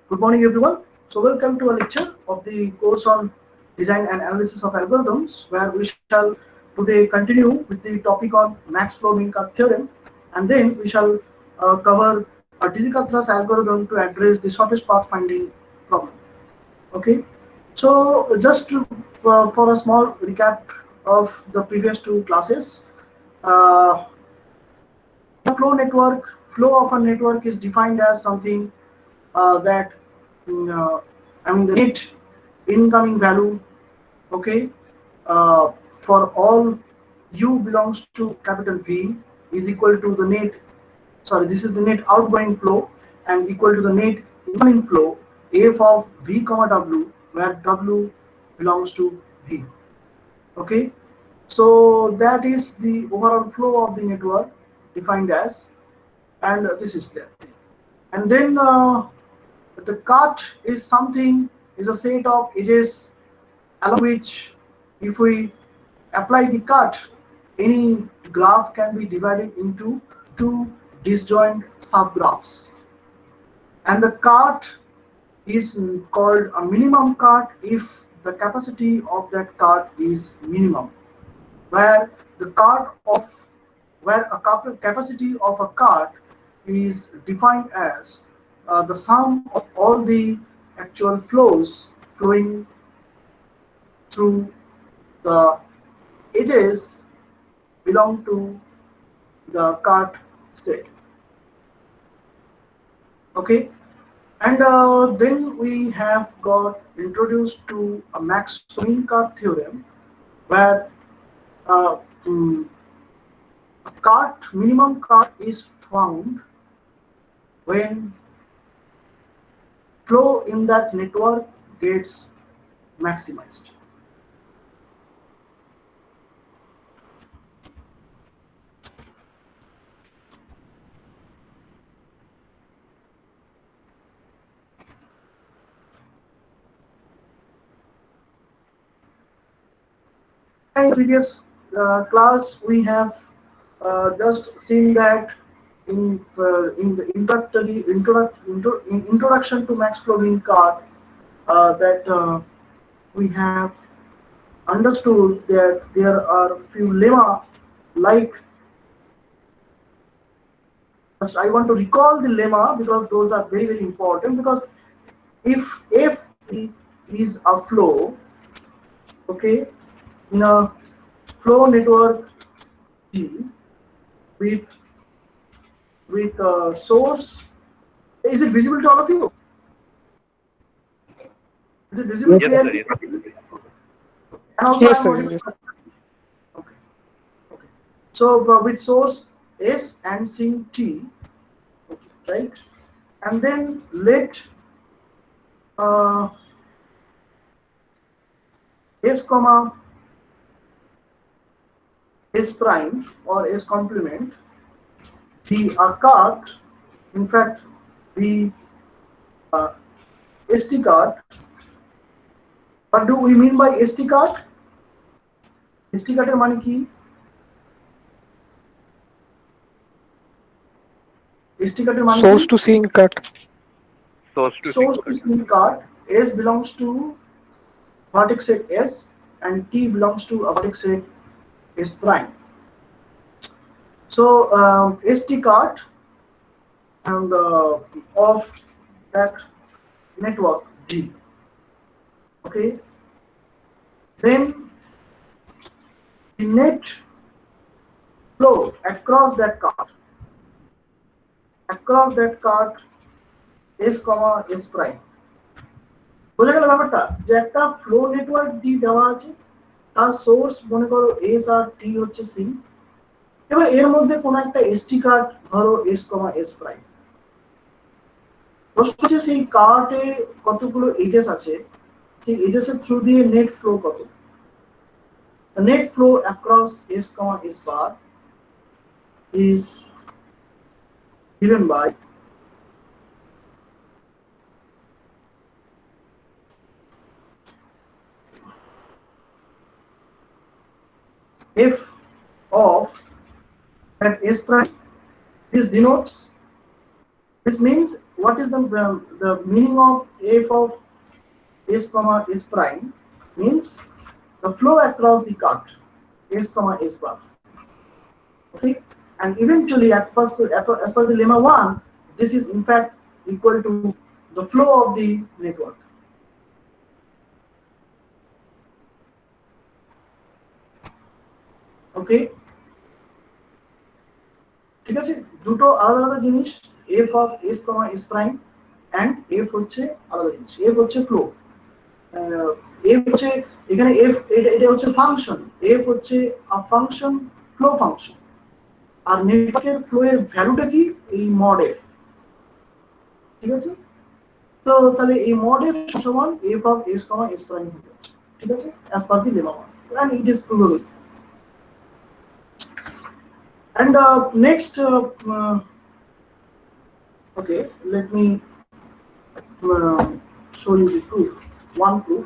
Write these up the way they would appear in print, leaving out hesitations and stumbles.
Good morning, everyone. So, welcome to a lecture of the course on design and analysis of algorithms, where we shall today continue with the topic on Max-Flow-Minkart theorem, and then we shall cover a Disick-Thras algorithm to address the shortest path finding problem. Okay. So, just for a small recap of the previous two classes, uh, in a flow of a network is defined as something that I mean the net incoming value, okay, for all u belongs to capital V is equal to the net. Sorry, this is the net outgoing flow and equal to the net incoming flow f of V comma W, where W belongs to V. Okay, so that is the overall flow of the network defined as, and this is there. And then the cart is something, is a set of edges along which, if we apply the cut, any graph can be divided into two disjoint subgraphs. And the cart is called a minimum cart if the capacity of that cart is minimum, where the cart of where a capacity of a cart is defined as the sum of all the actual flows flowing through the edges belong to the cart set. Okay, and then we have got introduced to a Max-Minkart theorem, where uh, mm, a minimum cart is found when flow in that network gets maximized. In previous class, we have just seen that in the introduction to Max Flow-Minkart, that we have understood that there are few lemma, like, just I want to recall the lemma because those are very important, because if f is a flow, okay, in a flow network G with source, is it visible to all of you? Is it visible Yes, Yes, sir. sir. clearly? Yes. And also I Yes, am sir. audible. Yes. Okay. Okay. So with source S and sink T, okay, right? And then let uh, S comma S prime or S complement be a cart. In fact, the uh, ST cart. What do we mean by ST cart? ST cart এর মানে কি? ST cart এর মানে কি? Source to sink cut. Source to Source sink to cut. sink cart. S belongs to vertex set S and T belongs to a vertex set S prime. So ST cart and of that network G. Okay. Then the net flow across that cart S comma S prime. বোঝা গেল ব্যাপারটা, যে একটা flow network D দেওয়া আছে, তার source মনে করো এস আর টি হচ্ছে সিঙ্ক, এবার এর মধ্যে কোনো একটা এসটি কার্ড ধরো এস কমা এস প্রাইম। প্রশ্ন হচ্ছে সেই কার্ডে কতগুলো এজেস আছে, সেই এজেস এর থ্রু দিয়ে নেট ফ্লো কত। The net flow across S comma S bar is given by f of that S prime. This denotes This means what is the meaning of f of s comma s prime means the flow across the cut s comma s bar. Okay, and eventually as per the lemma 1, this is in fact equal to the flow of the network. Okay, ঠিক আছে, দুটো আলাদা আলাদা জিনিস, f of s comma s prime and f হচ্ছে আলাদা জিনিস। f হচ্ছে ফ্লো, f হচ্ছে এখানে f এটা হচ্ছে ফাংশন, f হচ্ছে আ ফাংশন, ফ্লো ফাংশন। আর নেটওয়ার্কের ফ্লো এর ভ্যালুটা কি? এই মড f। ঠিক আছে, তো তাহলে এই মড f সমান f of s comma s prime হয়ে যাচ্ছে। ঠিক আছে, as per the lemma 1 and it is provable. And next okay, let me show you the proof, one proof.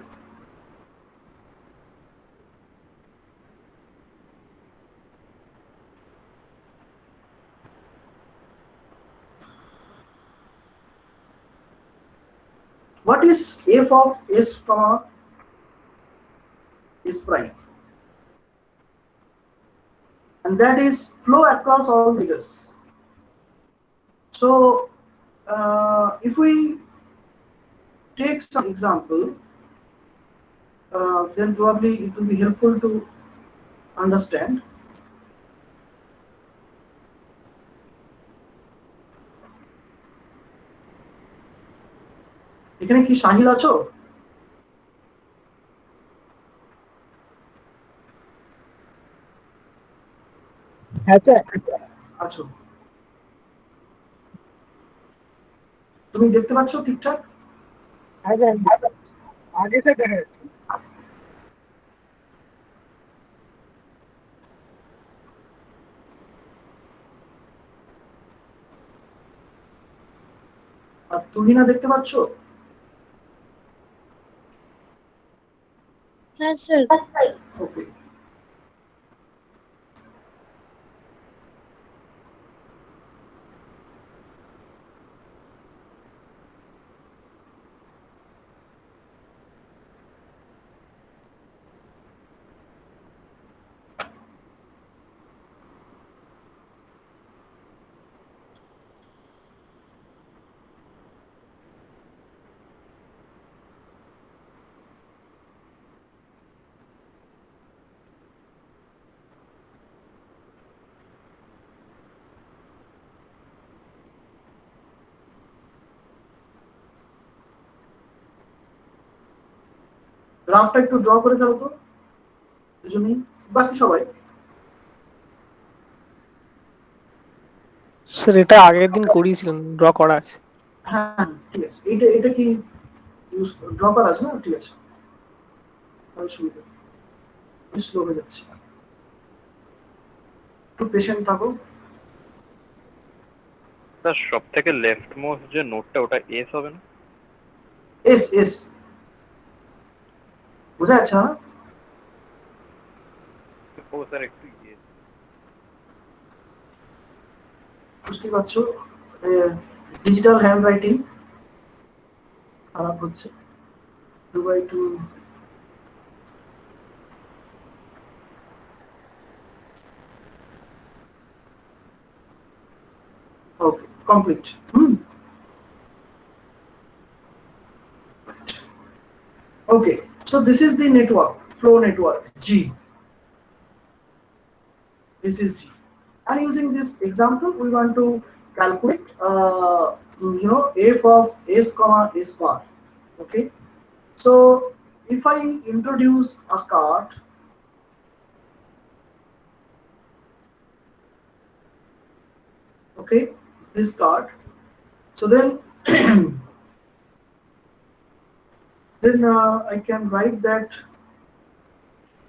What is f of s comma s prime? And that is flow across all edges. So if we take some example, then probably it will be helpful to understand. এখানে কি সাহিল আছো? হ্যাঁ sir. আছো, তুমি দেখতে পাচ্ছ ঠিকঠাক? হ্যাঁ স্যার, আগে স্যার দেখা যাচ্ছে। আর তুহিনা দেখতে পাচ্ছ? হ্যাঁ স্যার। ওকে, গ্রাফটা একটু ড্র করে ফেলো তো দুজনেই, বাকি সবাই। স্যার এটা আগের দিন করিয়েছিলাম, ড্র করা আছে। হ্যাঁ ঠিক আছে, এটা কি ইউজ ড্র করা আছে না? ঠিক আছে, তাহলে সুবিধা, স্লো হয়ে যাচ্ছে, একটু পেশেন্ট থাকো। স্যার সব থেকে লেফট মোস্ট যে নোটটা ওটা এস হবে না? এস এস বোঝা যাচ্ছে না? ও স্যার একটু বুঝতে পারছো, ডিজিটাল হ্যান্ড রাইটিং খারাপ হচ্ছে। 2/2 okay, complete. Okay, so this is the network, flow network G. This is G, and using this example we want to calculate f of s comma s bar. Okay, so if I introduce a card, okay, this card, so then then I can write that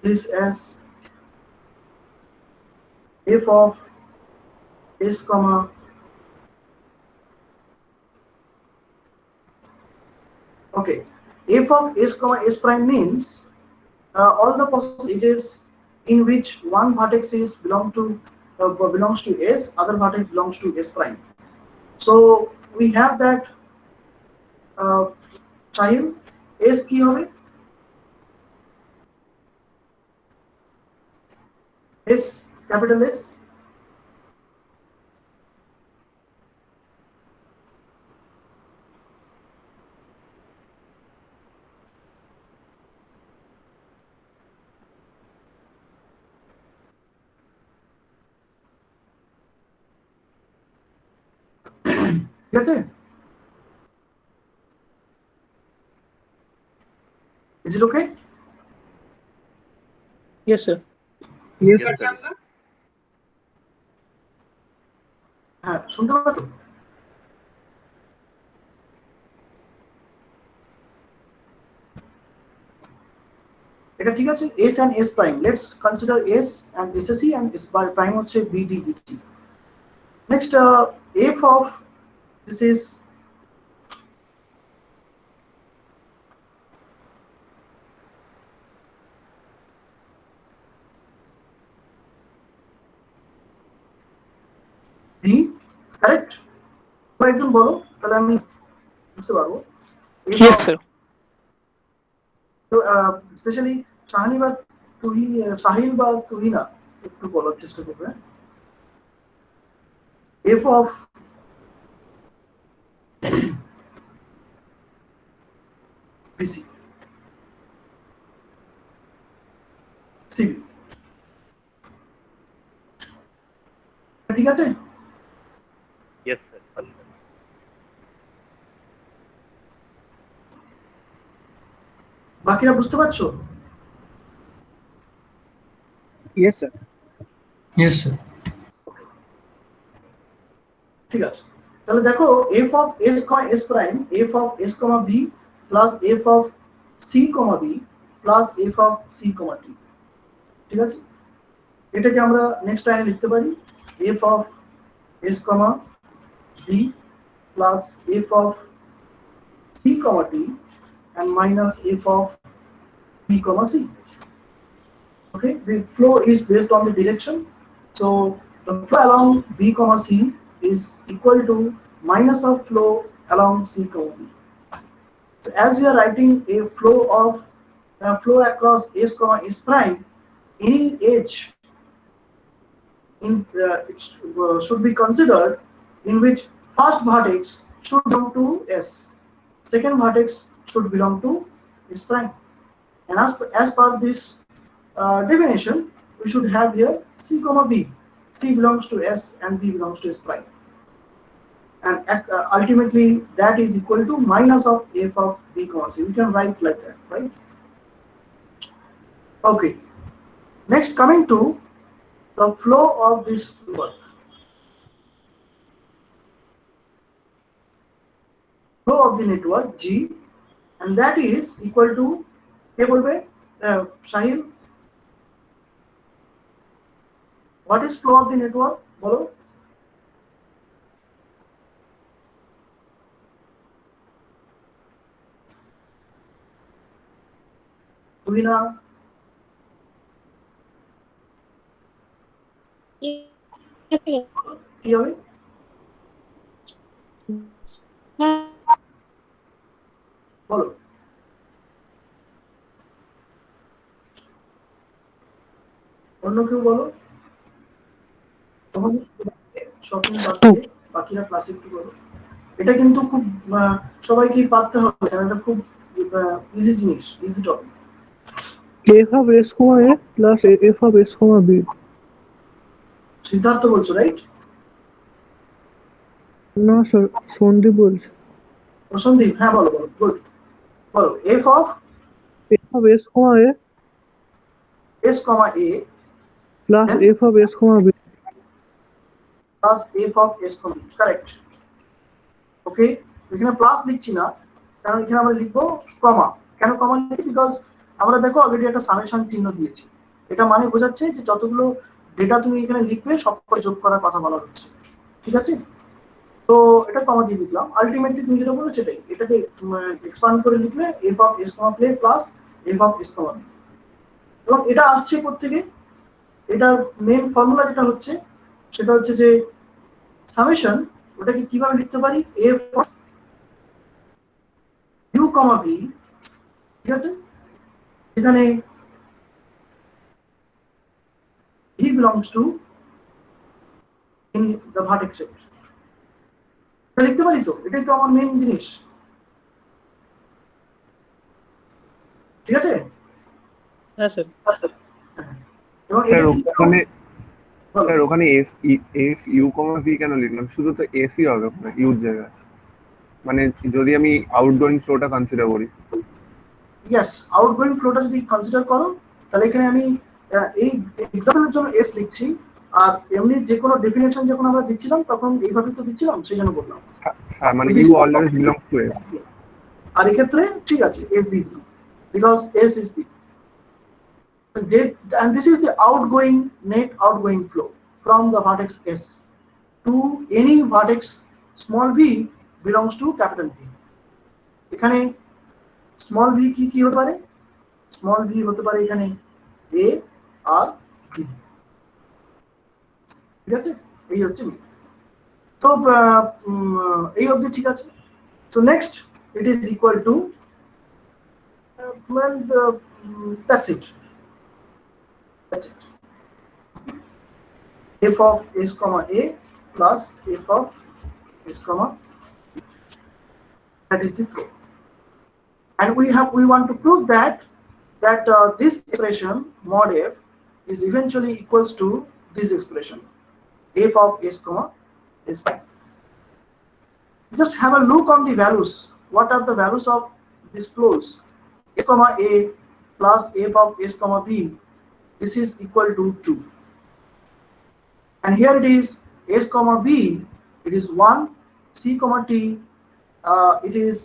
this as f of s comma okay, f of s comma s prime means all the possible edges in which one vertex belongs to s, other vertex belongs to s prime. So we have that Shahil, S কি হবে? S, capital S. ঠিক আছে? Is it okay? Yes, sir. Yes, Yes, sir. sir. হ্যাঁ, শুনতে পাচ্ছ তো? এটা ঠিক আছে? S and S prime. Let's consider S and SSE and S prime হচ্ছে BD ET. Next, F of this is B, correct? তো একদম বলো, তাহলে আমি বুঝতে পারবো। F Yes, of- sir. তো স্পেশালি শাহানি বা সাহিল বা তুহিনা একটু বলার চেষ্টা করবে। F of BC CB, ঠিক আছে? Yes, sir. বাকিরা বুঝতে পারছো? Yes, sir. Yes, sir. ঠিক আছে, তাহলে দেখো f of s, s prime, f of s, b plus f of c, b plus f of c, t, ঠিক আছে? এটাকে আমরা নেক্সট লাইনে লিখতে পারি f of s, b plus f of c, t and minus f of b, c. Okay, the flow is based on the direction, so the flow along b, c is equal to minus of flow along c, b. So as we are writing a flow across s, s prime, any edge should be considered in which first vertex should belong to s, second vertex should belong to s prime, and as per this definition, we should have here c, b. C belongs to s and b belongs to s prime, and ultimately that is equal to minus of f of b, c. We can write like that, right? Okay. Next, coming to the flow of this work. Flow of the network G, and that is equal to কে বলবে? Shahil, what is flow of the network? বলো। তুহিনা, কি হবে? বলো। অন্য কেউ বলো। তখন shopping বাকিরা ক্লাসে একটু বলো। এটা কিন্তু খুব সবাইকেই পারতে হবে, কারণ এটা খুব ইজি জিনিস, easy topic. F of s, a plus f of s, b. Siddharth বলছো, রাইট? No, sir. Sandip বলছে। সন্দীপ, হ্যাঁ বলো বলো, গুড, বলো। f of F of s, a s, a plus Then? f of s, b. plus f of s, b, correct. Okay, এখানে plus লিখছি না, কারণ এখানে আমরা লিখবো কমা। কেন কমা লিখছি? বিকজ আমরা দেখো অলরেডি একটা সামেশন চিহ্ন দিয়েছি। এটা মানে বোঝাচ্ছে যে যতগুলো ডেটা তুমি এখানে লিখবে সব করে যোগ করার কথা বলা হচ্ছে, ঠিক আছে? তো এটা কমা দিয়ে লিখলাম। আলটিমেটলি তুমি যেটা বলো সেটাই, এটাকে এক্সপান্ড করে লিখলে f of s, play plus f of s, b, এবং এটা আসছে কোত্থেকে? এটার মেন ফর্মুলা যেটা হচ্ছে সেটা হচ্ছে যে সামেশন ওটাকে কিভাবে লিখতে পারি, f of u, v, ঠিক আছে, এখানে v belongs to in the vertex set, এটা লিখতে পারি তো, এটাই তো আমার মেইন জিনিস, ঠিক আছে। হ্যাঁ স্যার। এবং স্যার এটা ওখানে বলো। স্যার ওখানে এফ ইউ কমা ভি কেন লিখলাম? শুধু তো এসি হবে ওখানে ইউর জায়গায়, মানে যদি আমি আউটগোয়িং ফ্লোটা কনসিডার করি। ইয়েস, আউটগোয়িং ফ্লোটা যদি কনসিডার করো তাহলে এখানে আমি এই এক্সাম্পলের জন্য এস লিখছি, আর এমনি যে কোনো ডেফিনেশন যখন আমরা দিচ্ছিলাম তখন এইভাবে তো দিচ্ছিলাম, সেই জন্য বললাম। হ্যাঁ, মানে you always belong to s. আর এক্ষেত্রে ঠিক আছে এস দিয়ে দিলাম, because s is the and this is the outgoing net outgoing flow from the vertex S to any vertex small v belongs to capital V. এখানে small v কি কি হতে পারে, স্মল v হতে পারে এখানে a আর b, ঠিক আছে, এই হচ্ছে তো এই অবধি ঠিক আছে। So next it is equal to that's it. That's it. F of s comma a plus f of s comma b. That is the flow, and we want to prove that this expression mod f is eventually equals to this expression f of s comma s pi. Just have a look on the values. What are the values of these flows? S comma a plus f of s comma b. This is equal to 2, and here it is s comma b, it is 1, c comma t, it is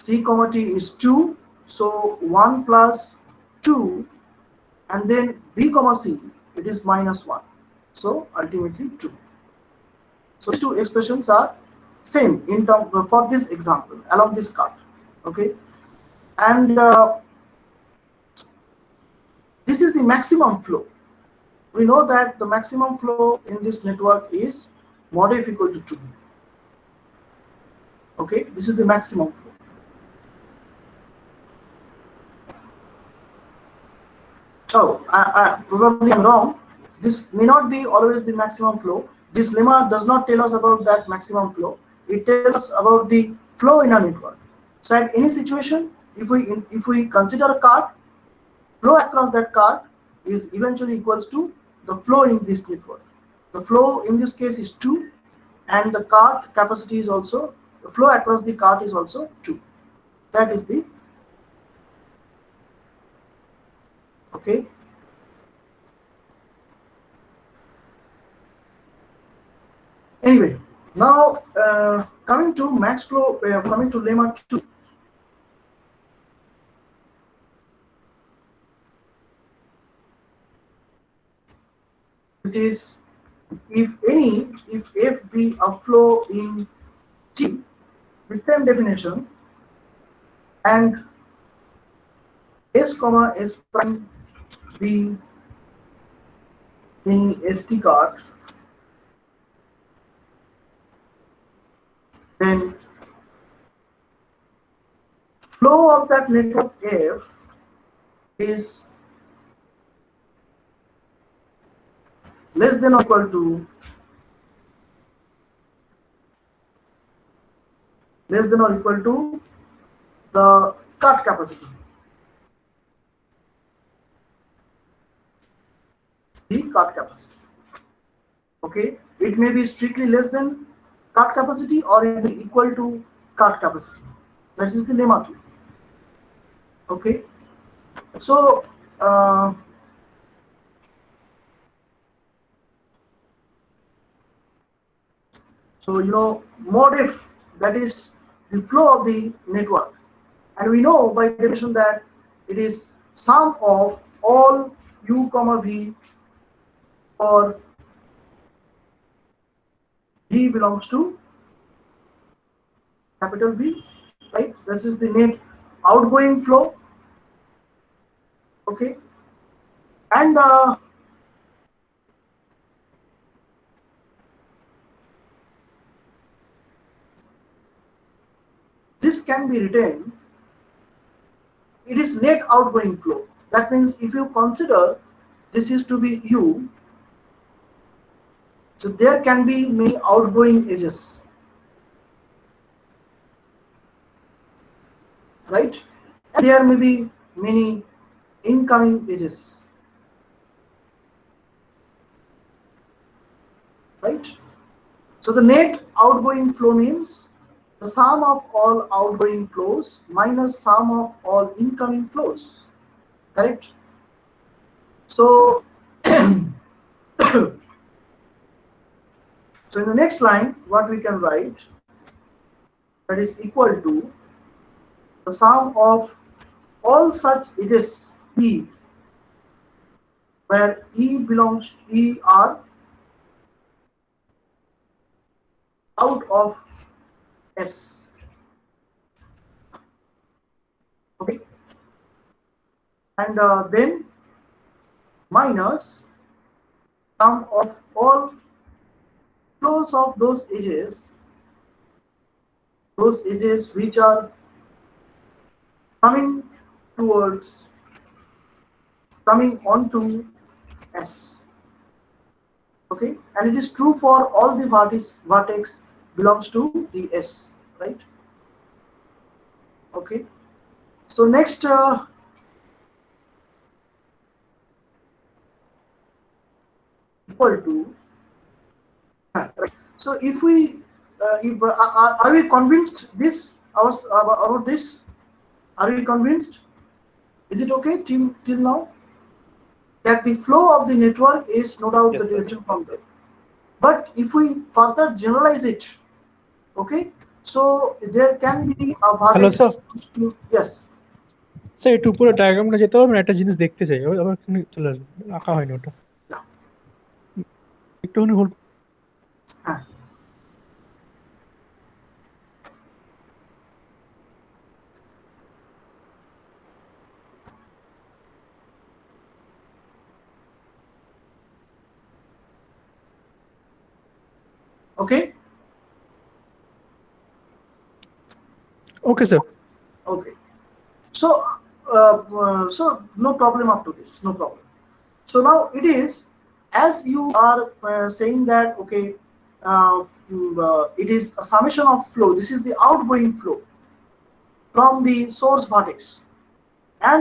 c comma t is 2, so 1 plus 2, and then b comma c, it is minus 1, so ultimately 2. So these two expressions are same in terms for this example along this card, okay, and this is the maximum flow. We know that the maximum flow in this network is mod f equal to 2. Okay, this is the maximum flow. Oh, probably I'm wrong. This may not be always the maximum flow. This lemma does not tell us about that maximum flow. It tells us about the flow in a network. So at any situation, if we consider a card, flow across that card is eventually equals to the flow in this network. The flow in this case is 2, and the card capacity is also, the flow across the card is also 2. That is the, okay. Anyway, now coming to max flow, coming to lemma 2. It is if f be a flow in T with same definition, and s comma s prime be any ST card, then flow of that network F is less than or equal to the card capacity. The card capacity. Okay, it may be strictly less than card capacity or it may be equal to card capacity. That is the lemma 2. Okay, so you know, mod f, that is the flow of the network, and we know by definition that it is sum of all u comma v or v belongs to capital V, right? This is the net outgoing flow. Okay, and so you know, mod f, that is the flow of the network, and we know by definition that it is sum of all u comma v or v belongs to capital V, right? This is the net outgoing flow. Okay, and can be written, it is net outgoing flow. That means if you consider this is to be U, so there can be many outgoing edges, right? And there may be many incoming edges, right? So the net outgoing flow means the sum of all outgoing flows minus sum of all incoming flows, correct? So so in the next line, what we can write, that is equal to the sum of all such edges E, where E belongs to E are out of S. Okay, and then minus sum of all flows of those edges which are coming onto S. Okay, and it is true for all the vertex belongs to the S, right? Okay, so next equal to right. So if we are we convinced about this? Are we convinced? Is it okay till now that the flow of the network is no doubt Yes, the sir. direction from there? But if we further generalize it, okay, so there can be a vertex sir. to, yes. Sir একটু উপরে ডায়াগ্রামটা যেতে হবে, একটা জিনিস দেখতে চাই, আবার এখানে চলে আসবে, আঁকা হয়নি ওটা, না। একটুখানি হোল্ড। হ্যাঁ, okay. Okay, sir. Okay, so so no problem up to this, no problem. So now it is, as you are saying that, okay, it is a summation of flow. This is the outgoing flow from the source vertex, and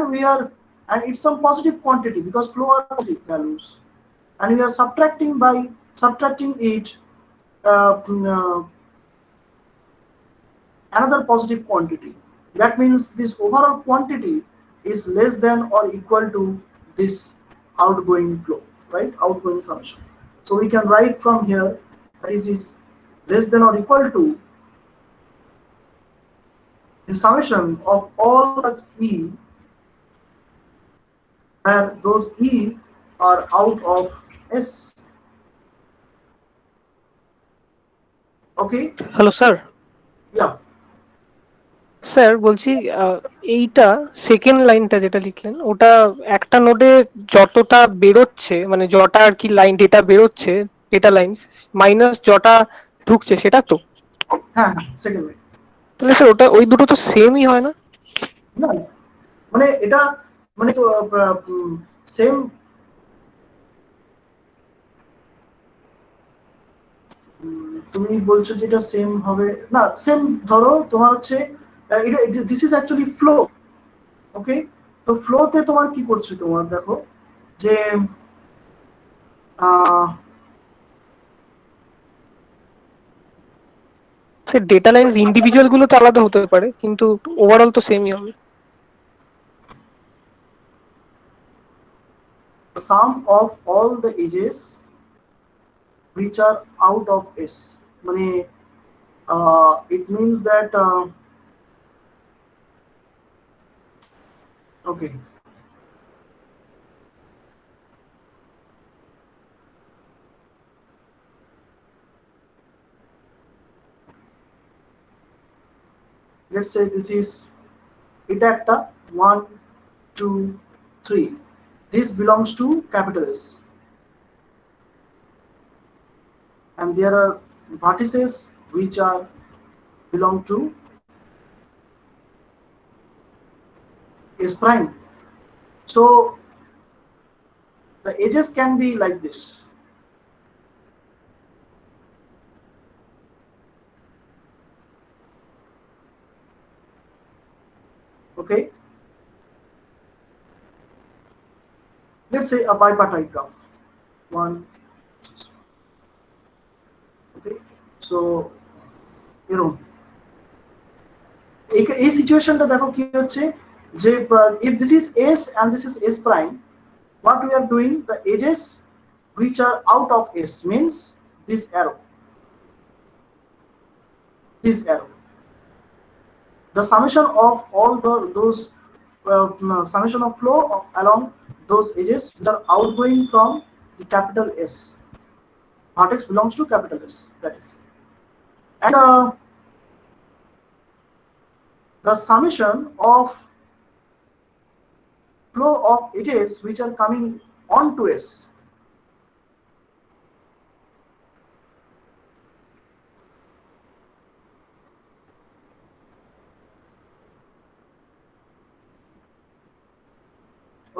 it's some positive quantity because flow are positive values, and we are subtracting it another positive quantity. That means this overall quantity is less than or equal to this outgoing flow, right? Outgoing summation. So we can write from here that is less than or equal to the summation of all such E, where those E are out of S. Okay? Hello, sir. Yeah. Sir বলছি এইটা second লাইনটা যেটা লিখলেন ওটা একটা নোডে যতটা বেরোচ্ছে মানে যটা আর কি লাইন ডেটা বেরোচ্ছে ডেটা লাইন মাইনাস যটা ঢুকছে সেটা তো, হ্যাঁ, সেকেন্ড লাইন। তাহলে স্যার ওটা ওই দুটো তো সেমই হয় না? না, মানে এটা মানে তো সেম, তুমি বলছো যেটা সেম হবে না, সেম ধরো তোমার হচ্ছে এটা দিস ইজ অ্যাকচুয়ালি ফ্লো। ওকে, তো ফ্লোতে তোমার কি করছে, তোমার দেখো যে স্যার ডেটা লাইনস ইন্ডিভিজুয়াল গুলো তো আলাদা হতে পারে কিন্তু ওভারঅল তো সেমই হবে। sum of all the edges which are out of S, মানে it means that okay, let's say this is এটা একটা 1 2 3, this belongs to capital S, and there are vertices which are belong to S prime. So the edges can be like this. Okay, let's say a bipartite graph. One. Okay, so এরকম এই সিচুয়েশনটা দেখো কি হচ্ছে যে if this is S and this is S prime, what we are doing, the edges which are out of S means this arrow, the summation of all those summation of flow along those edges that are outgoing from the capital S. Vertex belongs to capital S, that is, and the summation of flow of edges which are coming onto S.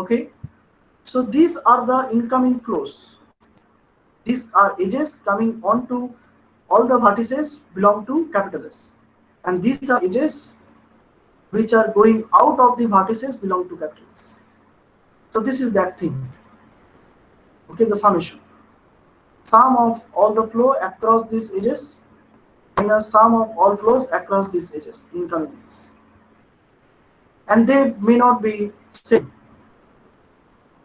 Okay, so these are the incoming flows. These are edges coming onto all the vertices belong to capital S, and these are edges which are going out of the vertices belong to capital S. So this is that thing. Okay, the summation, sum of all the flow across these edges minus sum of all flows across these edges, incoming edges, and they may not be same.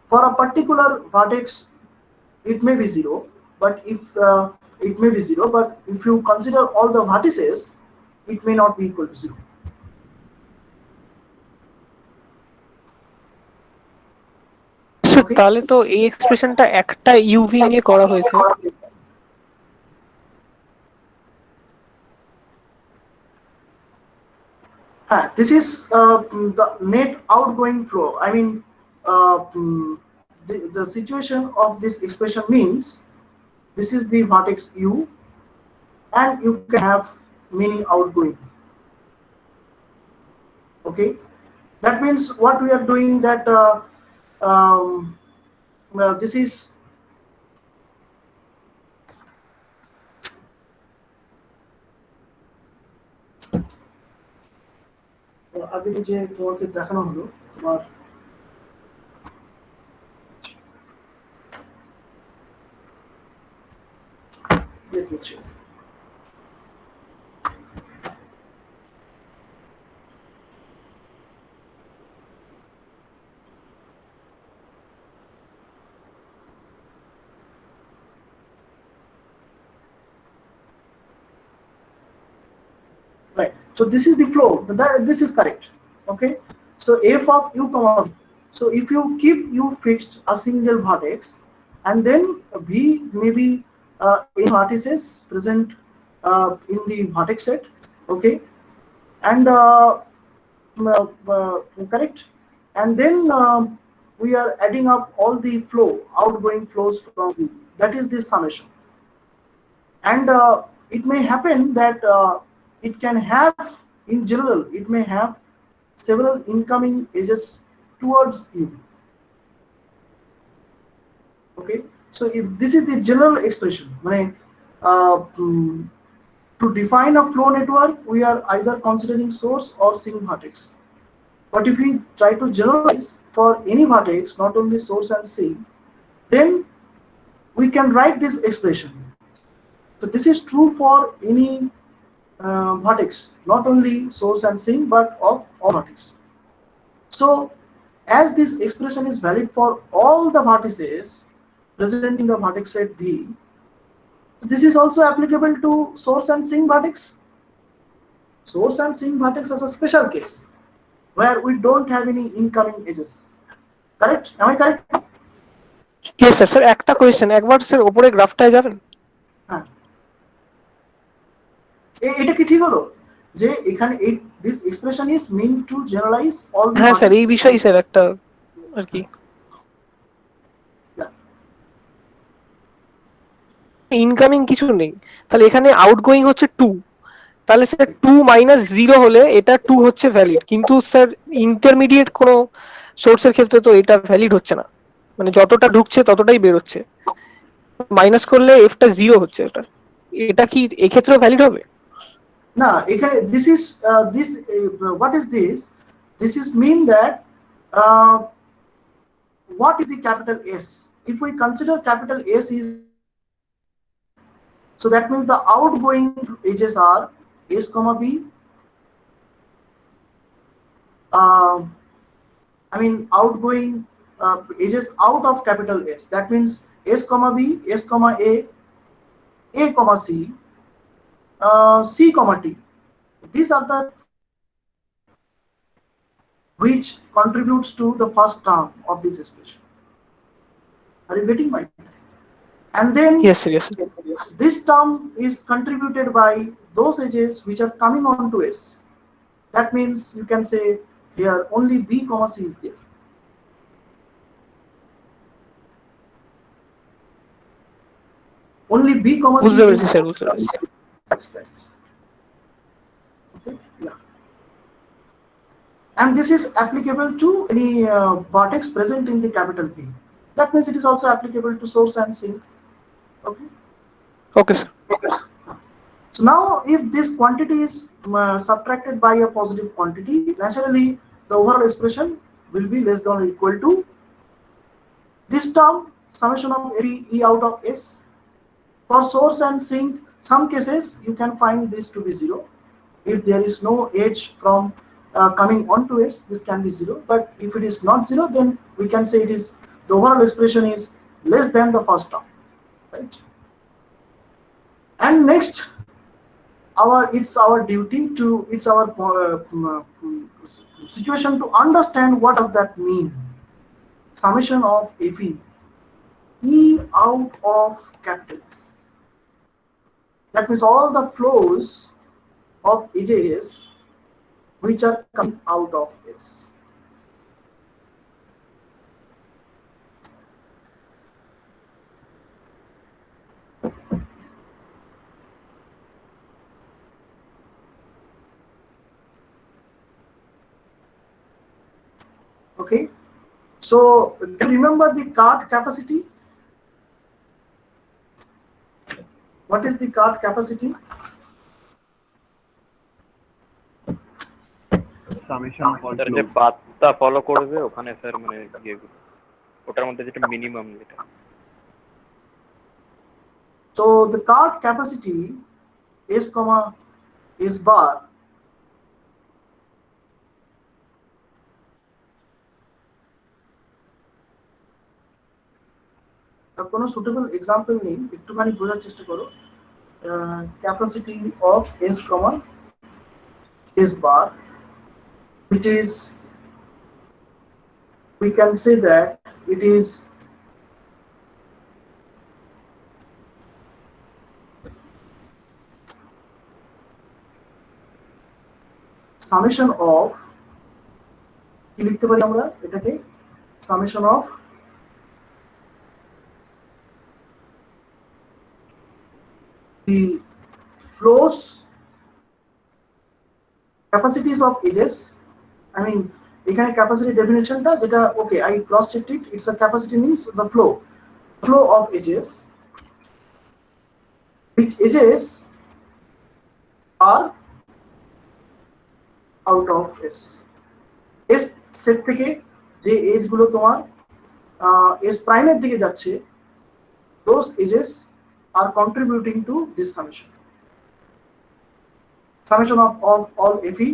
For a particular vertex, it may be zero, but if you consider all the vertices, it may not be equal to zero. Sir তাহলে তো এই এক্সপ্রেশনটা একটা UV নিয়ে করা হয়েছে। This is the net outgoing flow. I mean, the situation of this expression means this is the vertex U, and you can have many outgoing. Okay, that means what we are doing, that this is আগে যে তোমাকে দেখানো হলো তোমার দেখছি। Right, so this is the flow, this is correct. Okay, so f of u comma v, so if you keep u fixed a single vertex, and then v may be in vertices present in the vertex set. Okay, and correct, and then we are adding up all the flow, outgoing flows from u, that is the summation. And it may happen that it can have, in general, it may have several incoming edges towards you. Okay, so if this is the general expression, to define a flow network, we are either considering source or sink vertex. But if we try to generalize for any vertex, not only source and sink, then we can write this expression. So this is true for any vertex, not only source and sink, but of all vertex. So as this expression is valid for all the vertices present in the vertex set V, this is also applicable to source and sink vertex. Source and sink vertex is a special case where we don't have any incoming edges. Correct? Am I correct? Yes sir. Sir একটা question, একবার sir উপরে গ্রাফটায় যাবেন। হ্যাঁ, এটা কি ঠিক হলো যে এখানে this expression is meant to generalize all the হ্যাঁ স্যার, এই বিষয়ে স্যার একটা আর কি ইনকামিং কিছু নেই, তাহলে এখানে আউটগোয়িং হচ্ছে 2, তাহলে স্যার 2 - 0 হলে এটা 2 হচ্ছে ভ্যালিড, কিন্তু স্যার ইন্টারমিডিয়েট কোনো সোর্সের ক্ষেত্রে তো এটা ভ্যালিড হচ্ছে না, মানে যতটা ঢুকছে ততটাই বেরোচ্ছে, মাইনাস করলে এফটা 0 হচ্ছে। এটা এটা কি এক্ষেত্রেও ভ্যালিড হবে? না, এখানে this is this what is this? This is mean that uh, what is the capital S? If we consider capital S is, so that means the outgoing edges are S comma B. I mean outgoing edges out of capital S. That means S comma B, S comma A comma C, C comma T. These are the which contributes to the first term of this expression. Are you getting my point? And then Yes, sir. Yes, sir. this term is contributed by those edges which are coming on to S. That means you can say here only B comma C is there. Only B comma C বুঝতে পেরেছি is sir, বুঝতে পেরেছি। that's okay. Yeah. And this is applicable to any vertex present in the capital P. That means it is also applicable to source and sink. Okay. Okay sir. So now if this quantity is subtracted by a positive quantity, naturally the overall expression will be less than or equal to this term summation of E out of S. For source and sink, some cases you can find this to be 0. If there is no edge from coming onto S, this can be 0. But if it is not 0, then we can say it is the overall expression is less than the first term, right? And next, it's our duty to situation to understand what does that mean. Summation of FE, E out of capital S. That means all the flows of edges which are coming out of S. Okay, so do you remember the card capacity? What is the card capacity? Summation for sir যে পাথটা follow করবে ওখানে sir মানে ইয়েগুলো ওটার মধ্যে যেটা minimum যেটা So the card capacity S comma S bar কোনো সুটেবল এক্সাম্পল নেই, একটুখানি বোঝার চেষ্টা করো। Capacity of S comma S bar, which is, we can say that it is summation of, কি লিখতে পারি আমরা এটাকে, summation of the flows capacities of edges. I mean এখানে capacity definitionটা যেটা okay, I cross checked it, it's a capacity means the flow of edges, which edges are out of S. S set থেকে যে age গুলো তোমার S প্রাইমের দিকে যাচ্ছে, those edges are contributing to this summation of all FE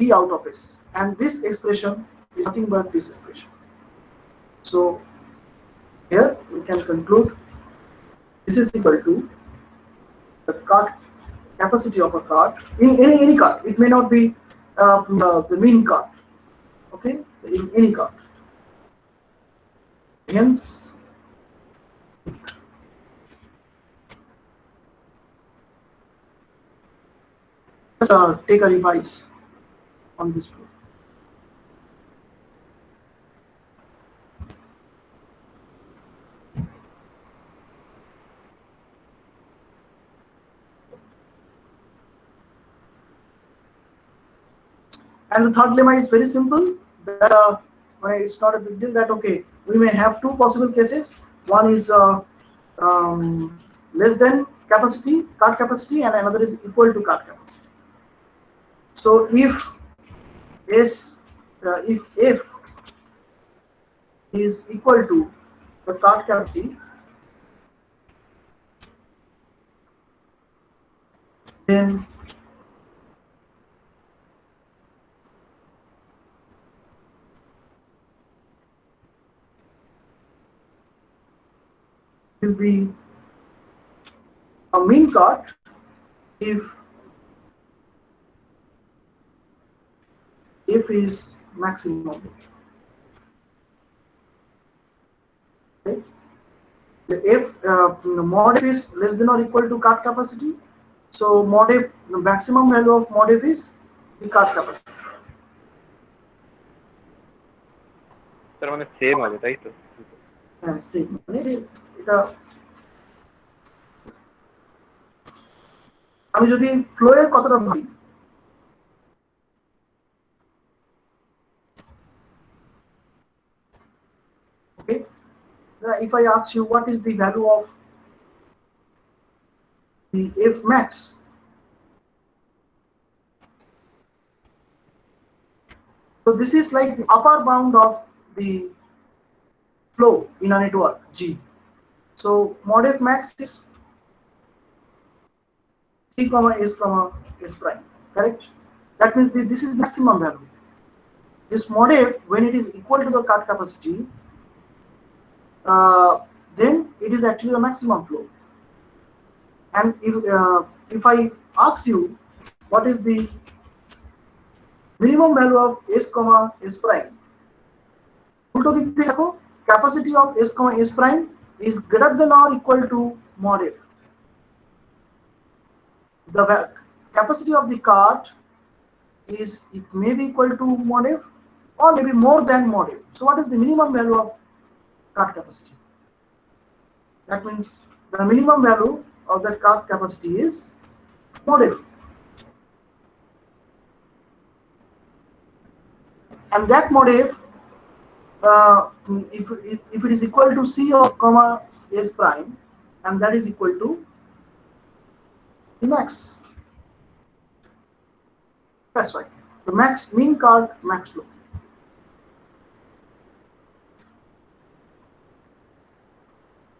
E out of S, and this expression is nothing but this expression. So here we can conclude this is equal to the card capacity of a card in any card. It may not be the mean card. Okay, so in any card. Hence, take a revise on this proof. And the third lemma is very simple. That it's not a big deal. That okay, we may have two possible cases. One is less than capacity, card capacity, and another is equal to card capacity. So if F is equal to the card capacity, then will be a mean card if F is maximum. Okay. The F mod F is less than or equal to card capacity. So mod F, the maximum value of mod F is the card capacity. তার মানে same হবে তাই তো? হ্যাঁ same, মানে এটা আমি যদি ফ্লো এর কথাটা বলি, okay, if I ask you what is the value of the F max, so this is like the upper bound of the flow in a network G. So mod F max is T comma S prime, correct? That means this is maximum value. This mod F, when it is equal to the card capacity, then it is actually the maximum flow. And if I ask you what is the minimum value of S comma S prime, ulto dik theke dekho, capacity of S comma S prime is greater than or equal to mod F. The capacity of the card is, it may be equal to mod F or maybe more than mod F. So what is the minimum value of card capacity? That means the minimum value of that card capacity is mod F. And that mod F, if it is equal to C of comma S prime, and that is equal to the max. That's right. The max mean card max flow.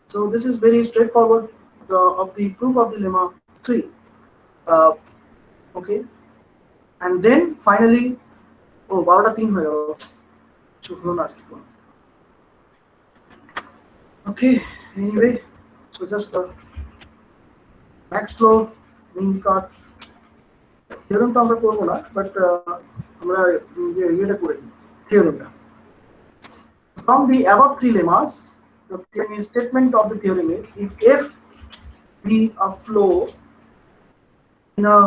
So this is very straightforward of the proof of the lemma 3. Okay. And then finally, oh, 12টা 3 হয়ে গেল। শুকনো না আজকে কোনো। Okay. Anyway, so just max flow mean card theorem টা আমরা করব না, বাট আমরা এটা করে নিই theorem-টা। From the above three lemmas, the statement of the theorem is, if F be a flow in a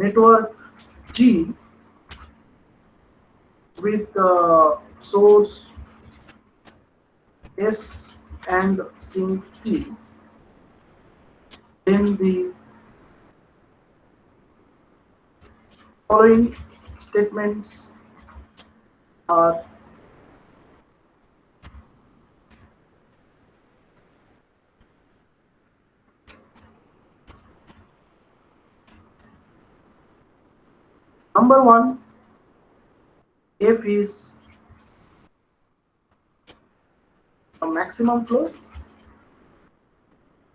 network G with source S and sink T, then the following statements are number 1, F is a maximum flow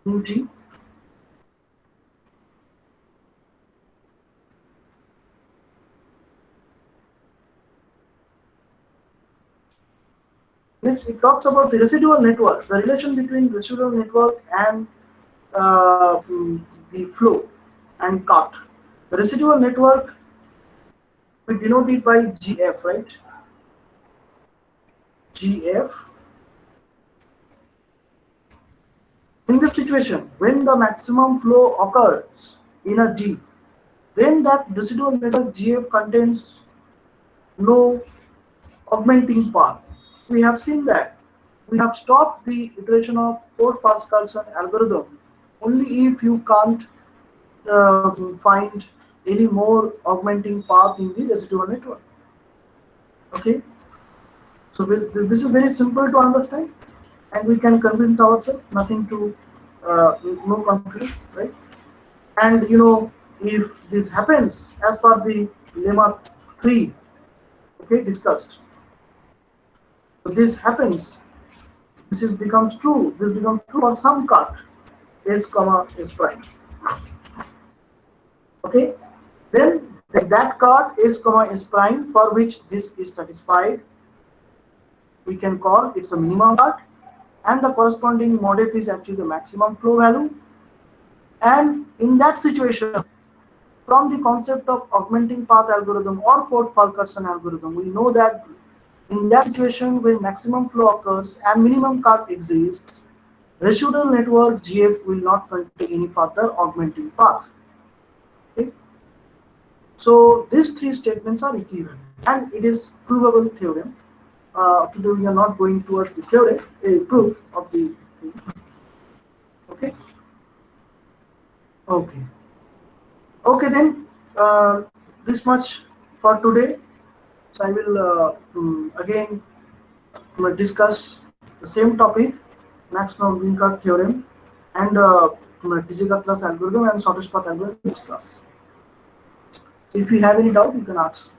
in G. Next, it talks about the residual network, the relation between residual network and the flow and cut. The residual network, we denote it by GF, right? GF. In this situation, when the maximum flow occurs in a G, then that residual network GF contains no augmenting path. We have seen that. We have stopped the iteration of Ford-Parks-Carlson algorithm only if you can't find any more augmenting path in the residual network. Okay, so this is very simple to understand, and we can convince ourselves, nothing to no confusion, right? And if this happens as per the lemma 3, okay, discussed, so this happens, becomes true, this becomes true for some cart s comma s prime. Okay, then that card s comma s prime for which this is satisfied, we can call it's a minimum card, and the corresponding modif is actually the maximum flow value. And in that situation, from the concept of augmenting path algorithm or Ford-Fulkerson algorithm, we know that in that situation when maximum flow occurs and minimum card exists, residual network GF will not contain any further augmenting path. Okay? So these three statements are equivalent, and it is provable theorem. Today we are not going towards the theorem, a proof of the thing. Okay. Okay then, this much for today. So I will again discuss the same topic, Max-Minkart theorem, and Digi-Atlas algorithm and shortest path algorithm in this class. So if you have any doubt, you can ask.